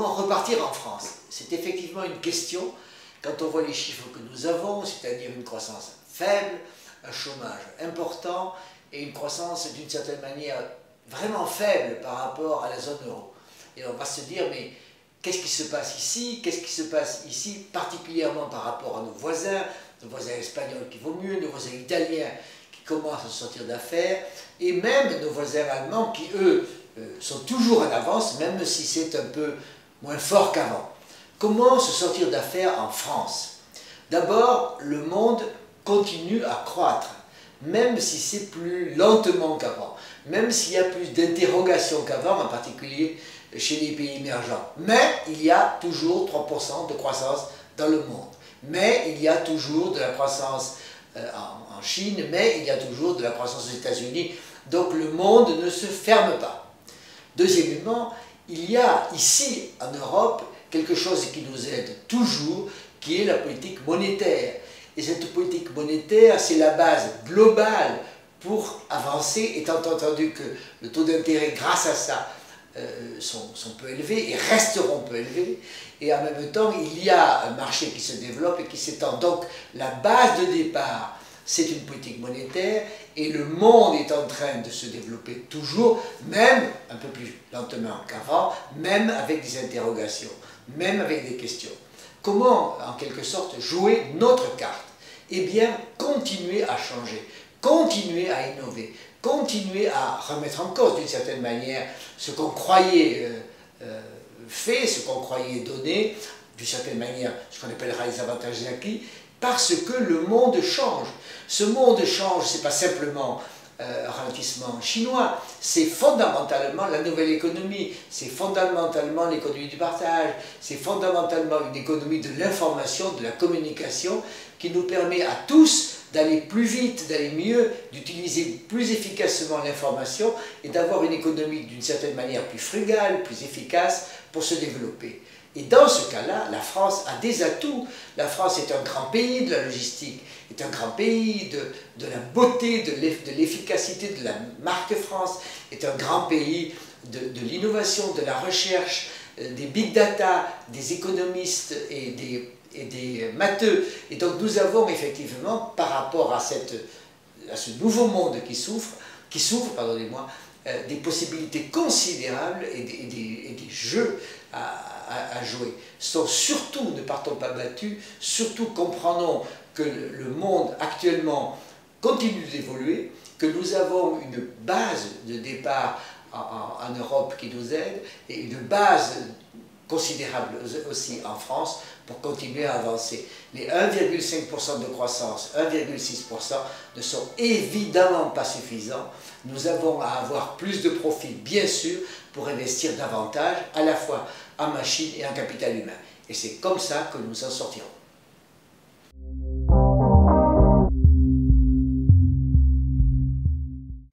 comment repartir en France? C'est effectivement une question quand on voit les chiffres que nous avons, c'est-à-dire une croissance faible, un chômage important et une croissance d'une certaine manière vraiment faible par rapport à la zone euro. Et on va se dire, mais qu'est-ce qui se passe ici? Qu'est-ce qui se passe ici, particulièrement par rapport à nos voisins espagnols qui vont mieux, nos voisins italiens qui commencent à sortir d'affaires, et même nos voisins allemands qui, eux, sont toujours en avance, même si c'est un peu moins fort qu'avant. Comment se sortir d'affaires en France? D'abord, le monde continue à croître, même si c'est plus lentement qu'avant, même s'il y a plus d'interrogations qu'avant, en particulier chez les pays émergents. Mais il y a toujours 3% de croissance dans le monde. Mais il y a toujours de la croissance en Chine, mais il y a toujours de la croissance aux États-Unis. Donc le monde ne se ferme pas. Deuxièmement, il y a ici en Europe quelque chose qui nous aide toujours, qui est la politique monétaire. Et cette politique monétaire, c'est la base globale pour avancer, étant entendu que le taux d'intérêt, grâce à ça, sont peu élevés et resteront peu élevés. Et en même temps, il y a un marché qui se développe et qui s'étend. Donc, la base de départ, c'est une politique monétaire et le monde est en train de se développer toujours, même un peu plus lentement qu'avant, même avec des interrogations, même avec des questions. Comment, en quelque sorte, jouer notre carte? Eh bien, continuer à changer, continuer à innover, continuer à remettre en cause, d'une certaine manière, ce qu'on croyait fait, ce qu'on croyait donné, d'une certaine manière, ce qu'on appellera les avantages acquis, parce que le monde change. Ce monde change, ce n'est pas simplement un ralentissement chinois, c'est fondamentalement la nouvelle économie, c'est fondamentalement l'économie du partage, c'est fondamentalement une économie de l'information, de la communication, qui nous permet à tous d'aller plus vite, d'aller mieux, d'utiliser plus efficacement l'information et d'avoir une économie d'une certaine manière plus frugale, plus efficace pour se développer. Et dans ce cas-là, la France a des atouts. La France est un grand pays de la logistique, est un grand pays de la beauté, de l'efficacité de la marque France, est un grand pays de l'innovation, de la recherche, des big data, des économistes et des matheux. Et donc nous avons effectivement, par rapport à ce nouveau monde qui s'ouvre, pardonnez-moi, des possibilités considérables et des jeux à jouer. Surtout, ne partons pas battus, surtout comprenons que le monde actuellement continue d'évoluer, que nous avons une base de départ en Europe qui nous aide et une base considérable aussi en France pour continuer à avancer. Les 1,5% de croissance, 1,6% ne sont évidemment pas suffisants. Nous avons à avoir plus de profits, bien sûr, pour investir davantage, à la fois en machines et en capital humain. Et c'est comme ça que nous en sortirons.